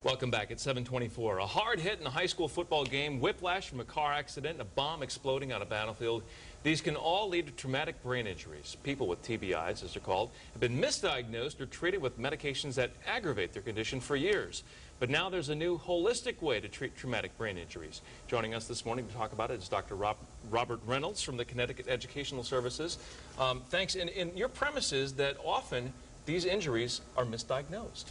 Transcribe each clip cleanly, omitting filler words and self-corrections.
Welcome back at 7:24. A hard hit in a high school football game, whiplash from a car accident, a bomb exploding on a battlefield. These can all lead to traumatic brain injuries. People with TBIs, as they're called, have been misdiagnosed or treated with medications that aggravate their condition for years. But now there's a new holistic way to treat traumatic brain injuries. Joining us this morning to talk about it is Dr. Robert Reynolds from the Connecticut Educational Services. Thanks. And your premise is that often these injuries are misdiagnosed.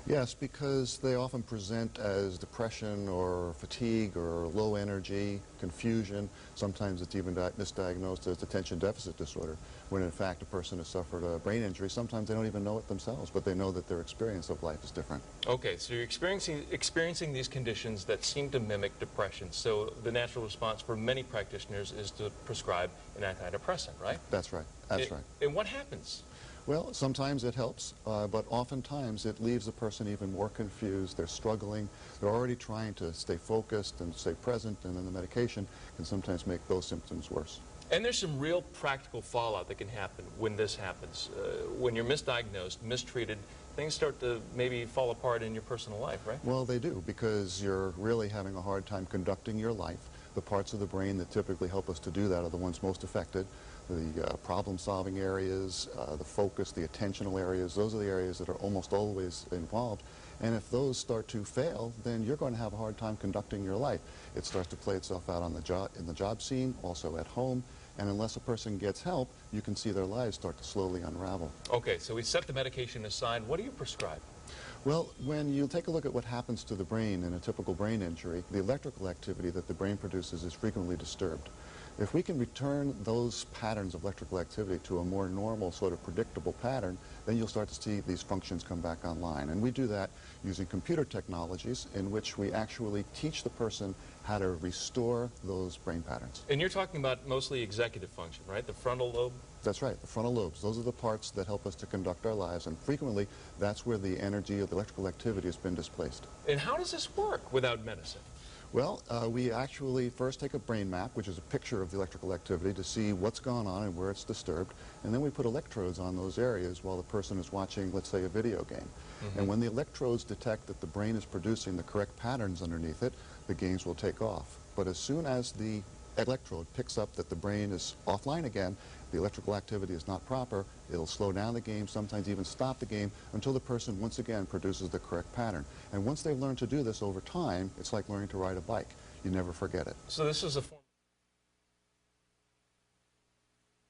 Yes, because they often present as depression or fatigue or low energy, confusion. Sometimes it's even misdiagnosed as attention deficit disorder, when in fact a person has suffered a brain injury. Sometimes they don't even know it themselves, but they know that their experience of life is different. Okay, so you're experiencing these conditions that seem to mimic depression. So the natural response for many practitioners is to prescribe an antidepressant, right? That's right. That's right. And what happens? Well, sometimes it helps, but oftentimes it leaves the person even more confused. They're struggling. They're already trying to stay focused and stay present, and then the medication can sometimes make those symptoms worse. And there's some real practical fallout that can happen when this happens. When you're misdiagnosed, mistreated, things start to maybe fall apart in your personal life, right? Well, they do, because you're really having a hard time conducting your life. The parts of the brain that typically help us to do that are the ones most affected. The problem-solving areas, the focus, the attentional areas, those are the areas that are almost always involved. And if those start to fail, then you're going to have a hard time conducting your life. It starts to play itself out on the job, in the job scene, also at home. And unless a person gets help, you can see their lives start to slowly unravel. Okay, so we set the medication aside. What do you prescribe? Well, when you take a look at what happens to the brain in a typical brain injury, the electrical activity that the brain produces is frequently disturbed. If we can return those patterns of electrical activity to a more normal, sort of predictable pattern, then you'll start to see these functions come back online. And we do that using computer technologies in which we actually teach the person how to restore those brain patterns. And you're talking about mostly executive function, right? The frontal lobe? That's right, the frontal lobes. Those are the parts that help us to conduct our lives, and frequently that's where the energy of the electrical activity has been displaced. And how does this work without medicine? Well, we actually first take a brain map, which is a picture of the electrical activity, to see what's gone on and where it's disturbed, and then we put electrodes on those areas while the person is watching, let's say, a video game. And when the electrodes detect that the brain is producing the correct patterns underneath it, the games will take off. But as soon as the electrode picks up that the brain is offline again, the electrical activity is not proper, it'll slow down the game, sometimes even stop the game, until the person once again produces the correct pattern. And once they've learned to do this over time, it's like learning to ride a bike. You never forget it. So this is a form...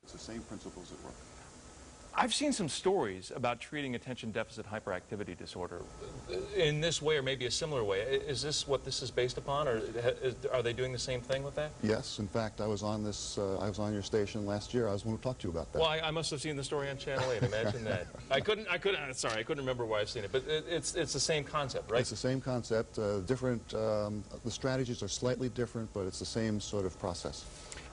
It's the same principles at work. I've seen some stories about treating attention deficit hyperactivity disorder in this way or maybe a similar way. Is this what this is based upon, or are they doing the same thing with that? Yes, in fact, I was on your station last year. I was going to talk to you about that. Well, I must have seen the story on Channel 8. Imagine that. I couldn't remember where I've seen it, but it's the same concept, right? It's the same concept. The strategies are slightly different, but it's the same sort of process.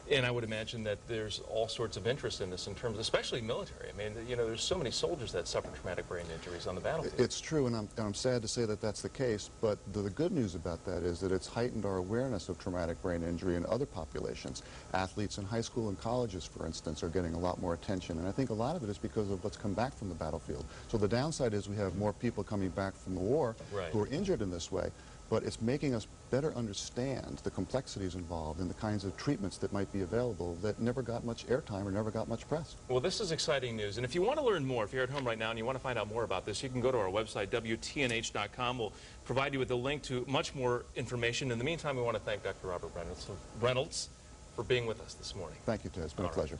And I would imagine that there's all sorts of interest in this in terms, especially military. I mean, you know, there's so many soldiers that suffer traumatic brain injuries on the battlefield. It's true, and I'm sad to say that that's the case, but the good news about that is that it's heightened our awareness of traumatic brain injury in other populations. Athletes in high school and colleges, for instance, are getting a lot more attention, and I think a lot of it is because of what's come back from the battlefield. So the downside is we have more people coming back from the war who are injured in this way, but it's making us better understand the complexities involved and the kinds of treatments that might be available that never got much airtime or never got much press. Well, this is exciting news. And if you want to learn more, if you're at home right now and you want to find out more about this, you can go to our website, WTNH.com. We'll provide you with a link to much more information. In the meantime, we want to thank Dr. Robert Reynolds for being with us this morning. Thank you, Ted. It's been a pleasure.